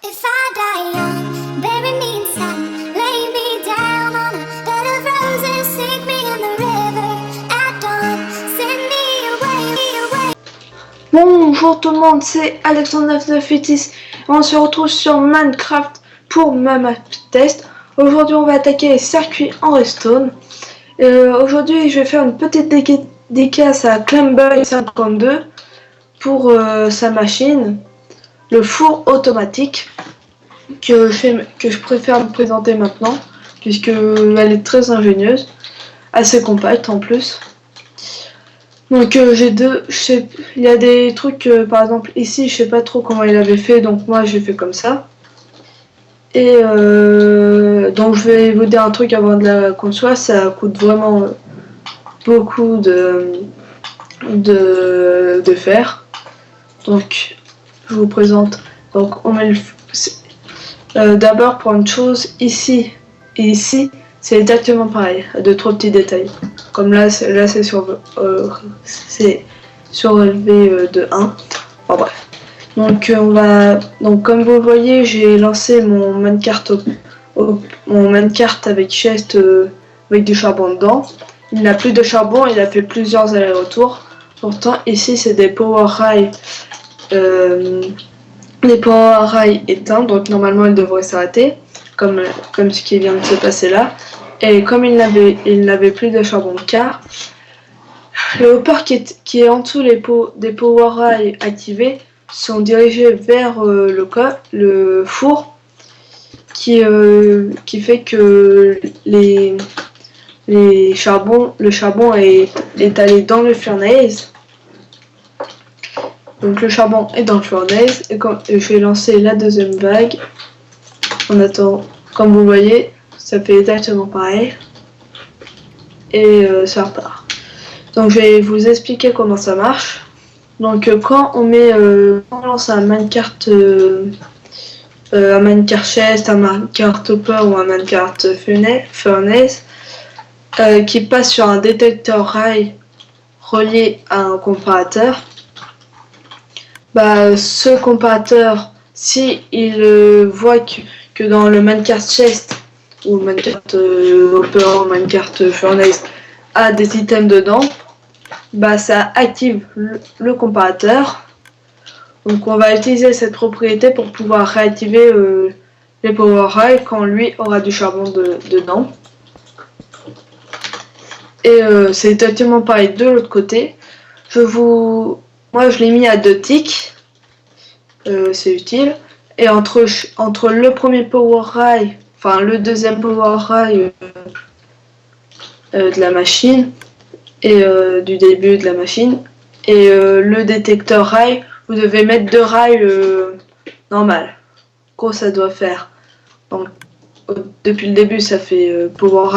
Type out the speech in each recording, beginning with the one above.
If I die young, bury me in sand, lay me down on a bed of roses, sink me in the river at dawn, send me away. Bonjour tout le monde, c'est Alexandre998. On se retrouve sur Minecraft pour ma map test. Aujourd'hui on va attaquer les circuits en redstone. Aujourd'hui je vais faire une petite dédicace à Clamboy52 pour sa machine, le four automatique que je préfère me présenter maintenant puisque elle est très ingénieuse, assez compacte en plus. Donc il y a des trucs, par exemple ici je sais pas trop comment il avait fait, donc moi j'ai fait comme ça. Et donc je vais vous dire un truc avant de la console, ça coûte vraiment beaucoup de fer. Donc je vous présente, donc on met d'abord pour une chose ici et ici, c'est exactement pareil, de trois petits détails. Comme là c'est surélevé de 1. Enfin bref. Donc comme vous le voyez, j'ai lancé mon minecart avec chest avec du charbon dedans. Il n'a plus de charbon, il a fait plusieurs allers-retours. Pourtant ici c'est des power rails éteints, donc normalement il devrait s'arrêter, comme ce qui vient de se passer là. Et comme il n'avait plus de charbon car le hopper qui est en dessous des power rails activés sont dirigés vers le four qui fait que le charbon est allé dans le furnace. Donc le charbon est dans le furnace et je vais lancer la deuxième vague. On attend, comme vous voyez, ça fait exactement pareil et ça repart. Donc je vais vous expliquer comment ça marche. Donc quand on lance un minecart chest, un minecart hopper ou un minecart furnace qui passe sur un détecteur rail relié à un comparateur, ce comparateur, si il voit que dans le minecart chest ou minecart hopper ou minecart furnace a des items dedans, ça active le comparateur. Donc on va utiliser cette propriété pour pouvoir réactiver les power rails quand lui aura du charbon dedans. Et c'est exactement pareil de l'autre côté. Moi je l'ai mis à 2 ticks, c'est utile. Et entre le premier power rail, enfin le deuxième power rail de la machine et du début de la machine et le détecteur rail, vous devez mettre 2 rails normal. Quoi ça doit faire, donc depuis le début ça fait power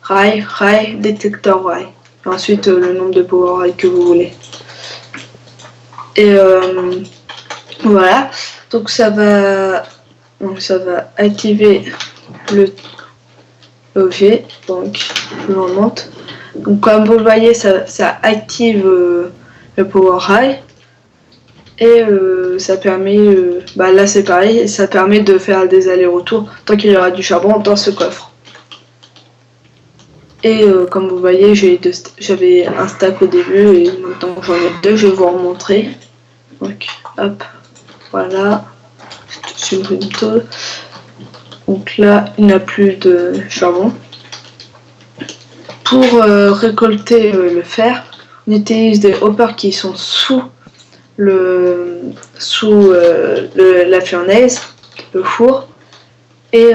rail, détecteur rail, et ensuite le nombre de power rail que vous voulez. Et voilà, donc ça va activer l'objet. Donc je vous remonte. Donc comme vous le voyez, ça active le power rail et ça permet, là c'est pareil, ça permet de faire des allers-retours tant qu'il y aura du charbon dans ce coffre. Et comme vous voyez, j'avais un stack au début et maintenant j'en ai 2, je vais vous remontrer. Donc hop, voilà, je supprime tout. Donc là il n'y a plus de charbon. Pour récolter le fer, on utilise des hoppers qui sont sous la furnace, le four, et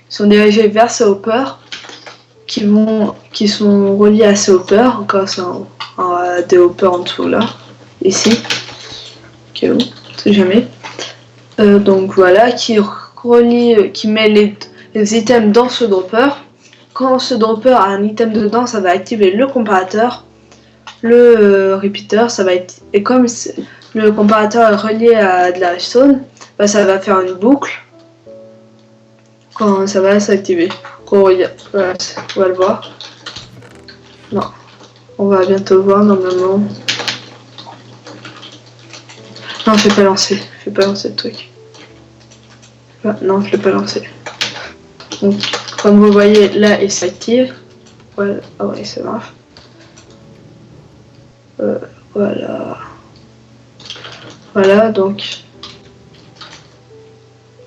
sont dirigés vers ces hoppers qui sont reliés à ces hoppers. Encore des hoppers en dessous là, ici, on sait jamais. Donc voilà, qui met les items dans ce dropper. Quand ce dropper a un item dedans, ça va activer le comparateur, le repeater, et comme le comparateur est relié à de la redstone, ça va faire une boucle quand ça va s'activer. Voilà, on va le voir. Non, on va bientôt voir normalement. Non, je vais pas lancer. Je vais pas lancer le truc. Ah, non, je l'ai pas lancé. Donc, comme vous voyez, là, il s'active. Voilà. Ah ouais, ça marche. Voilà. Voilà, donc.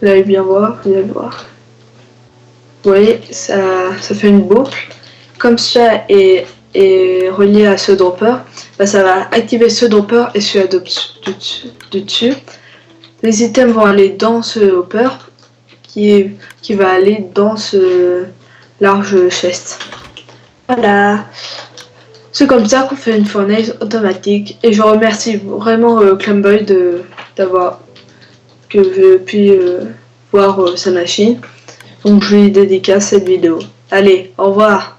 Vous allez bien voir, vous allez voir. Vous voyez, ça fait une boucle. Comme ça est relié à ce dropper, bah, ça va activer ce dropper et celui du dessus. Les items vont aller dans ce hopper qui va aller dans ce large chest. Voilà. C'est comme ça qu'on fait une fournaise automatique. Et je remercie vraiment Clamboy d'avoir que je puis voir sa machine. Donc je lui dédicace cette vidéo. Allez, au revoir.